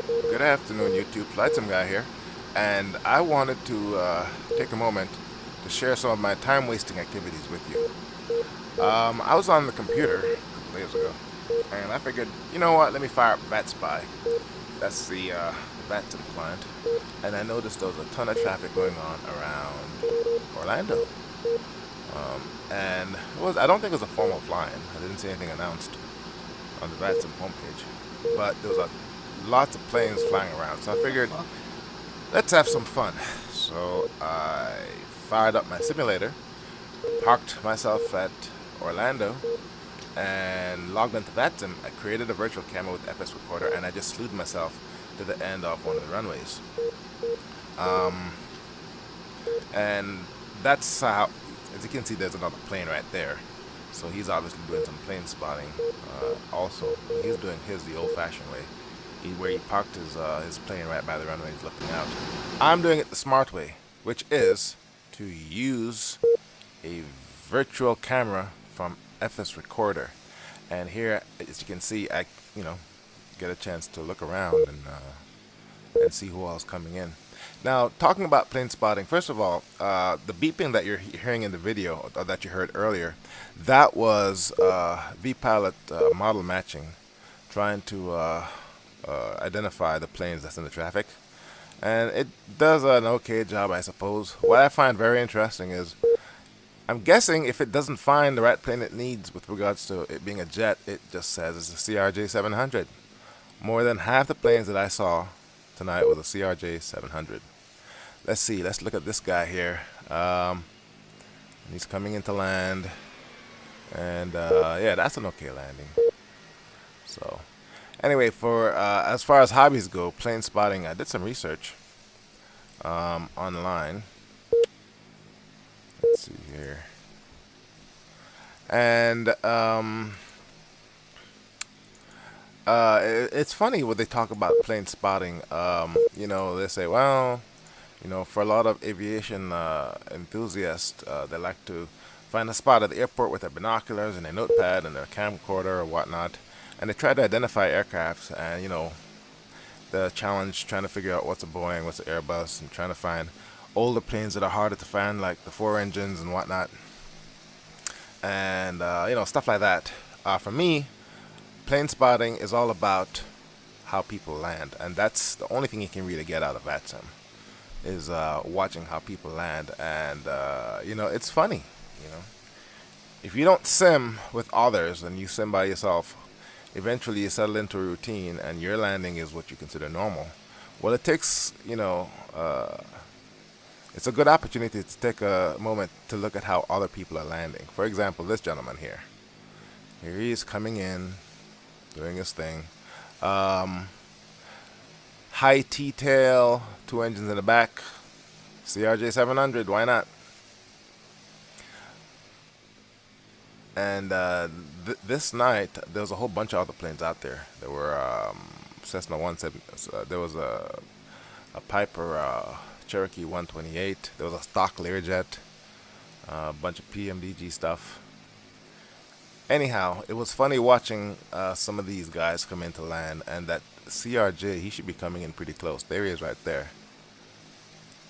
Good afternoon, YouTube. FlightSimGuy here, and I wanted to take a moment to share some of my time-wasting activities with you. I was on the computer a couple days ago, and I figured, you know what? Let me fire up VatSpy. That's the Vatsim client, and I noticed there was a ton of traffic going on around Orlando. And I don't think it was a formal flying. I didn't see anything announced on the Vatsim homepage, but there was lots of planes flying around. So I figured, let's have some fun. So I fired up my simulator, parked myself at Orlando, and logged into Vatsim. I created a virtual camera with FSRecorder, and I just slewed myself to the end of one of the runways. And that's how, as you can see, there's another plane right there. So he's obviously doing some plane spotting. Also, he's doing his the old-fashioned way, where he parked his plane right by the runway, he's looking out. I'm doing it the smart way, which is to use a virtual camera from FSRecorder. And here, as you can see, I get a chance to look around and see who else coming in. Now, talking about plane spotting, first of all, the beeping that you're hearing in the video, or that you heard earlier, that was vPilot model matching, trying to identify the planes that's in the traffic. And it does an okay job, I suppose. What I find very interesting is, I'm guessing if it doesn't find the right plane it needs with regards to it being a jet, it just says it's a CRJ 700. More than half the planes that I saw tonight was a CRJ 700. Let's see. Let's look at this guy here. He's coming into land, and yeah, that's an okay landing. So, anyway, for as far as hobbies go, plane spotting, I did some research online. Let's see here, and it's funny when they talk about plane spotting. They say, well, for a lot of aviation enthusiasts, they like to find a spot at the airport with their binoculars and their notepad and their camcorder or whatnot, and they try to identify aircrafts. And the challenge trying to figure out what's a Boeing, what's an Airbus, and trying to find older planes that are harder to find, like the four engines and whatnot, and stuff like that. For me, plane spotting is all about how people land, and that's the only thing you can really get out of Vatsim is watching how people land. And it's funny. If you don't sim with others and you sim by yourself, eventually you settle into a routine, and your landing is what you consider normal. Well, it takes it's a good opportunity to take a moment to look at how other people are landing. For example, this gentleman here. Here he is coming in, doing his thing. High T-tail, two engines in the back, CRJ 700, why not? And this night, there was a whole bunch of other planes out there. There were Cessna 170, there was a Piper Cherokee 128, there was a stock Learjet, a bunch of PMDG stuff. Anyhow, it was funny watching some of these guys come into land, and that CRJ, he should be coming in pretty close. There he is right there.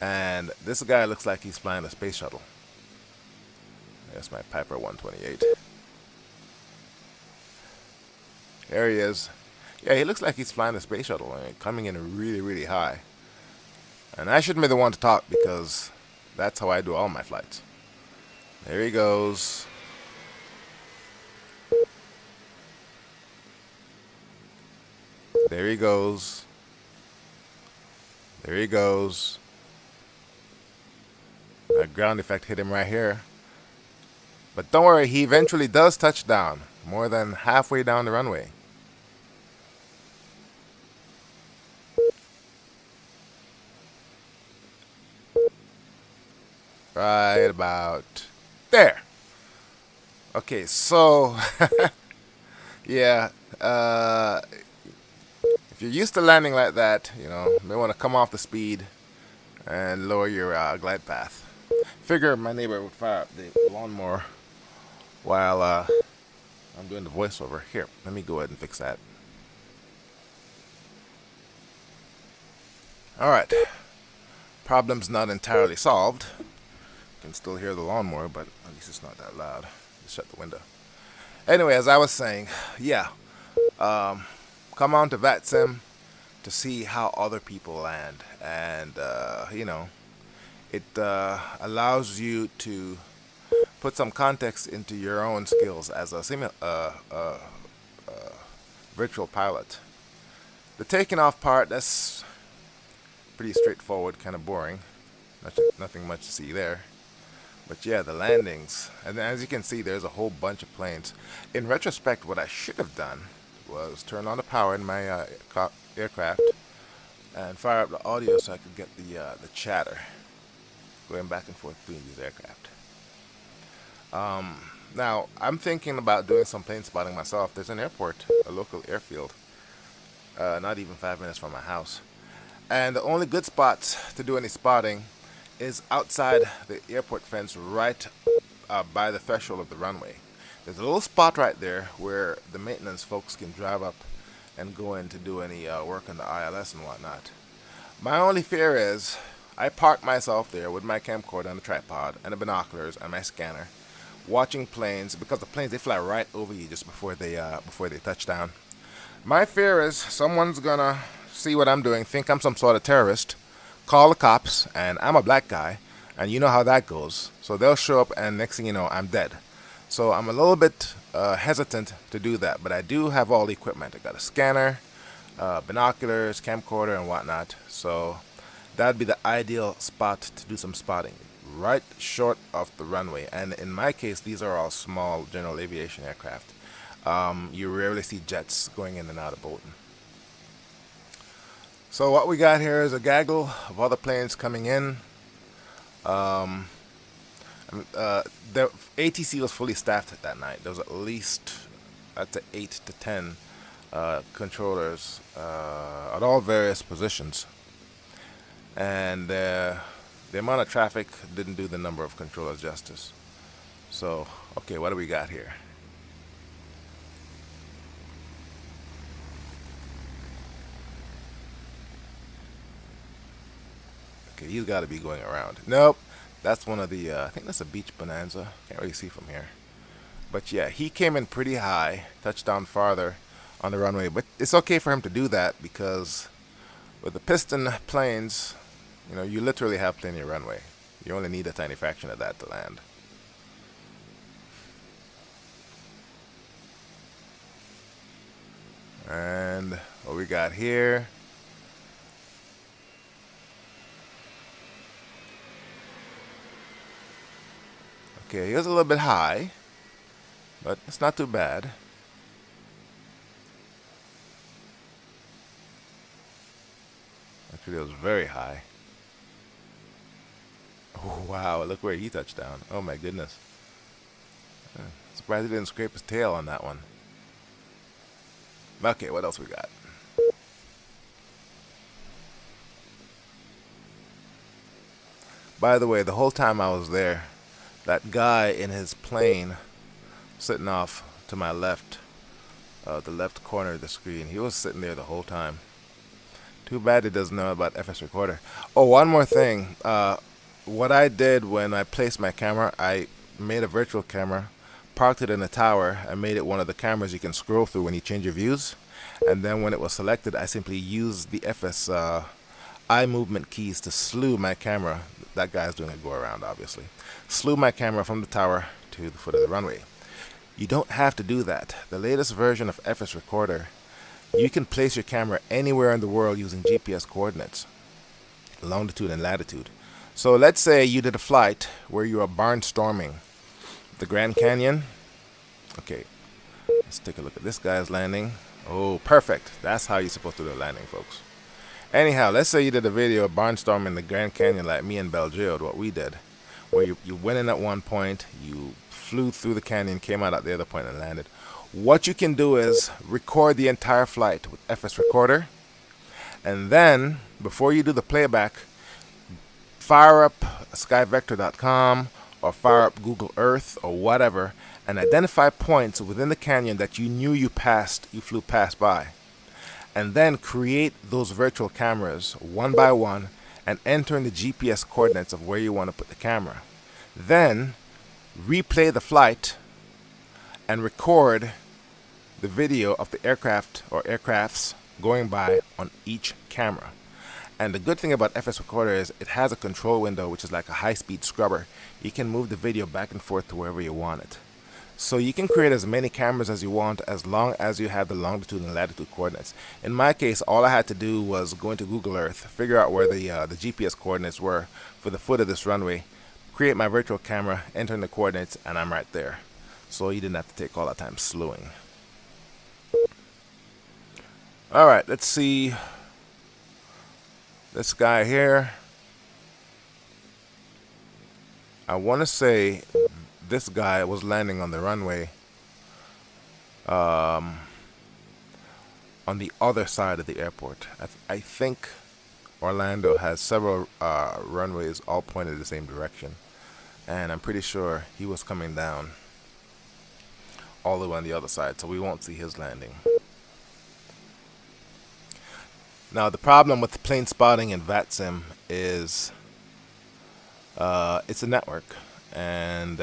And this guy looks like he's flying a space shuttle. There's my Piper 128. There he is. Yeah, he looks like he's flying a space shuttle, coming in really, really high. And I shouldn't be the one to talk, because that's how I do all my flights. There he goes. There he goes. There he goes. That ground effect hit him right here. But don't worry, he eventually does touch down, more than halfway down the runway. Right about there. Okay, so yeah, if you're used to landing like that, you may want to come off the speed and lower your glide path. Figure my neighbor would fire up the lawnmower while I'm doing the voiceover. Here, let me go ahead and fix that. Alright, problem's not entirely solved. You can still hear the lawnmower, but at least it's not that loud. Just shut the window. Anyway, as I was saying, yeah, come on to Vatsim to see how other people land. And, it allows you to put some context into your own skills as a virtual pilot. The taking off part, that's pretty straightforward, kind of boring. Nothing much to see there. But yeah, the landings. And as you can see, there's a whole bunch of planes. In retrospect, what I should have done was turn on the power in my aircraft and fire up the audio so I could get the chatter going back and forth between these aircraft. Now, I'm thinking about doing some plane spotting myself. There's an airport, a local airfield, not even 5 minutes from my house. And the only good spots to do any spotting is outside the airport fence right by the threshold of the runway. There's a little spot right there where the maintenance folks can drive up and go in to do any work on the ILS and whatnot. My only fear is I park myself there with my camcorder on the tripod and the binoculars and my scanner, watching planes, because the planes, they fly right over you just before they touch down. My fear is someone's gonna see what I'm doing, think I'm some sort of terrorist, call the cops, and I'm a black guy, and you know how that goes. So they'll show up, and next thing you know, I'm dead. So I'm a little bit hesitant to do that, but I do have all the equipment. I got a scanner, binoculars, camcorder, and whatnot. So that'd be the ideal spot to do some spotting, right short of the runway. And in my case, these are all small general aviation aircraft. You rarely see jets going in and out of Bolton. So what we got here is a gaggle of other planes coming in. The ATC was fully staffed that night. There was at least, I'd say, 8 to 10 controllers at all various positions. And the amount of traffic didn't do the number of controllers justice. So, okay, what do we got here? Okay, he's got to be going around. Nope, that's one of the, I think that's a Beach Bonanza. Can't really see from here. But yeah, he came in pretty high, touched down farther on the runway. But it's okay for him to do that because with the piston planes, you literally have plenty of runway. You only need a tiny fraction of that to land. And what we got here? Okay, he was a little bit high, but it's not too bad. Actually, it was very high. Oh, wow, look where he touched down. Oh my goodness. Surprised he didn't scrape his tail on that one. Okay, what else we got? By the way, the whole time I was there, that guy in his plane sitting off to my left, the left corner of the screen, he was sitting there the whole time. Too bad he doesn't know about FSRecorder. Oh, one more thing. What I did when I placed my camera, I made a virtual camera, parked it in a tower, and made it one of the cameras you can scroll through when you change your views. And then when it was selected, I simply used the eye movement keys to slew my camera. That guy's doing a go around, obviously. Slew my camera from the tower to the foot of the runway. You don't have to do that. The latest version of FSRecorder, you can place your camera anywhere in the world using GPS coordinates, longitude and latitude. So let's say you did a flight where you are barnstorming the Grand Canyon. Okay, let's take a look at this guy's landing. Oh, perfect. That's how you're supposed to do a landing, folks. Anyhow, let's say you did a video of barnstorming the Grand Canyon like me and Belgio, what we did, where you went in at one point, you flew through the canyon, came out at the other point and landed. What you can do is record the entire flight with FSRecorder, and then, before you do the playback, fire up skyvector.com or fire up Google Earth or whatever, and identify points within the canyon that you knew you flew past by. and then create those virtual cameras one by one and enter in the GPS coordinates of where you want to put the camera. Then replay the flight and record the video of the aircraft or aircrafts going by on each camera. And the good thing about FSRecorder is it has a control window, which is like a high-speed scrubber. You can move the video back and forth to wherever you want it. So you can create as many cameras as you want as long as you have the longitude and latitude coordinates. In my case, all I had to do was go into Google Earth, figure out where the GPS coordinates were for the foot of this runway, create my virtual camera, enter in the coordinates, and I'm right there. So you didn't have to take all that time slewing. Alright, let's see this guy here. I want to say this guy was landing on the runway on the other side of the airport. I think Orlando has several runways all pointed in the same direction, and I'm pretty sure he was coming down all the way on the other side, so we won't see his landing. Now the problem with plane spotting in Vatsim is it's a network, and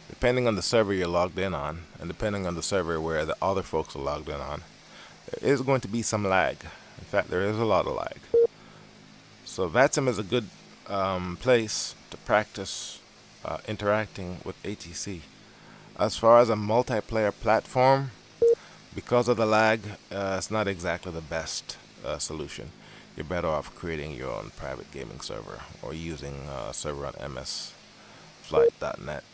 depending on the server you're logged in on, and depending on the server where the other folks are logged in on, there is going to be some lag. In fact, there is a lot of lag. So Vatsim is a good place to practice interacting with ATC. As far as a multiplayer platform, because of the lag, it's not exactly the best solution. You're better off creating your own private gaming server or using a server on msflight.net.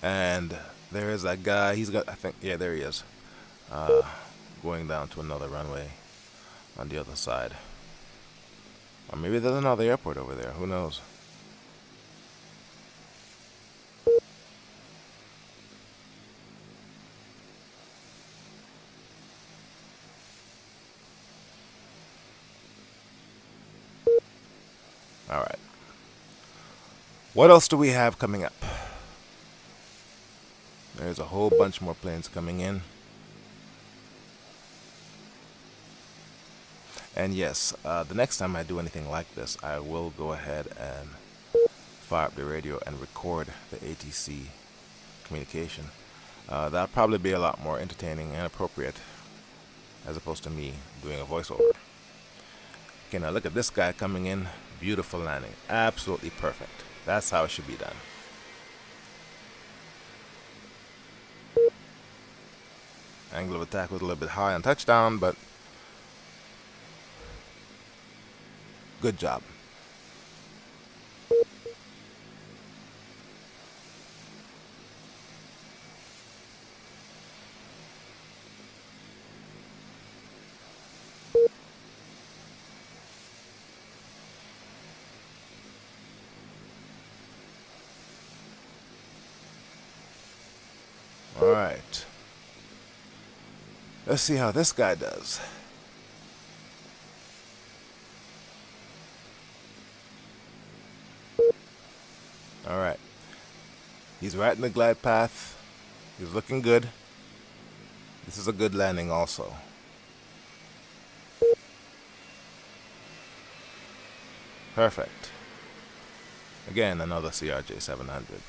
And there is that guy. He's got, I think, yeah, there he is, going down to another runway on the other side. Or maybe there's another airport over there. Who knows? Alright. What else do we have coming up? There's a whole bunch more planes coming in. And yes, the next time I do anything like this, I will go ahead and fire up the radio and record the ATC communication. That'll probably be a lot more entertaining and appropriate as opposed to me doing a voiceover. Okay, now look at this guy coming in. Beautiful landing. Absolutely perfect. That's how it should be done. Angle of attack was a little bit high on touchdown, but good job. Alright. Let's see how this guy does. Alright. He's right in the glide path. He's looking good. This is a good landing also. Perfect. Again, another CRJ 700.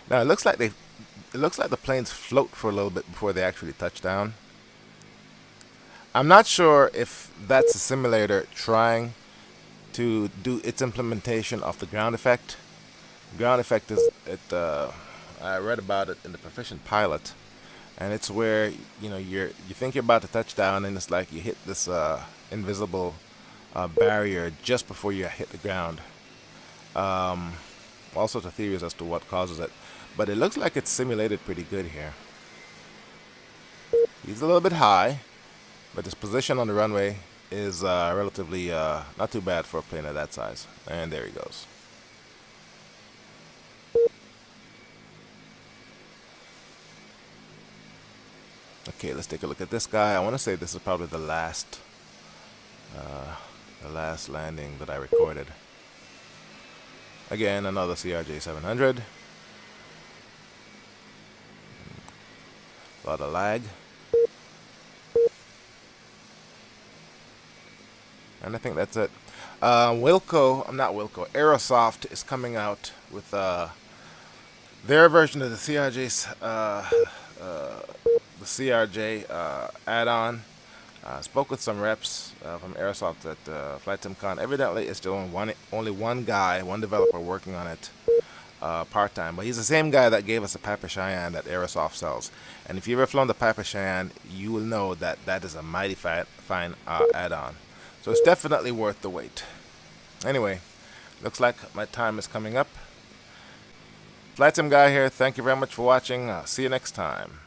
Now it looks like the planes float for a little bit before they actually touch down. I'm not sure if that's a simulator trying to do its implementation of the ground effect. Ground effect is I read about it in the Proficient Pilot, and it's where you think you're about to touch down, and it's like you hit this invisible barrier just before you hit the ground. All sorts of theories as to what causes it, but it looks like it's simulated pretty good here. He's a little bit high, but his position on the runway is relatively not too bad for a plane of that size. And there he goes. Okay, let's take a look at this guy. I want to say this is probably the last landing that I recorded. Again, another CRJ 700. A lot of lag. And I think that's it. Aerosoft is coming out with their version of the CRJ add-on. Spoke with some reps from Aerosoft at FlightSimCon. Evidently, it's still only one guy, one developer working on it part-time. But he's the same guy that gave us the Piper Cheyenne that Aerosoft sells. And if you've ever flown the Piper Cheyenne, you will know that that is a mighty fine add-on. So it's definitely worth the wait. Anyway, looks like my time is coming up. FlightSimGuy here. Thank you very much for watching. See you next time.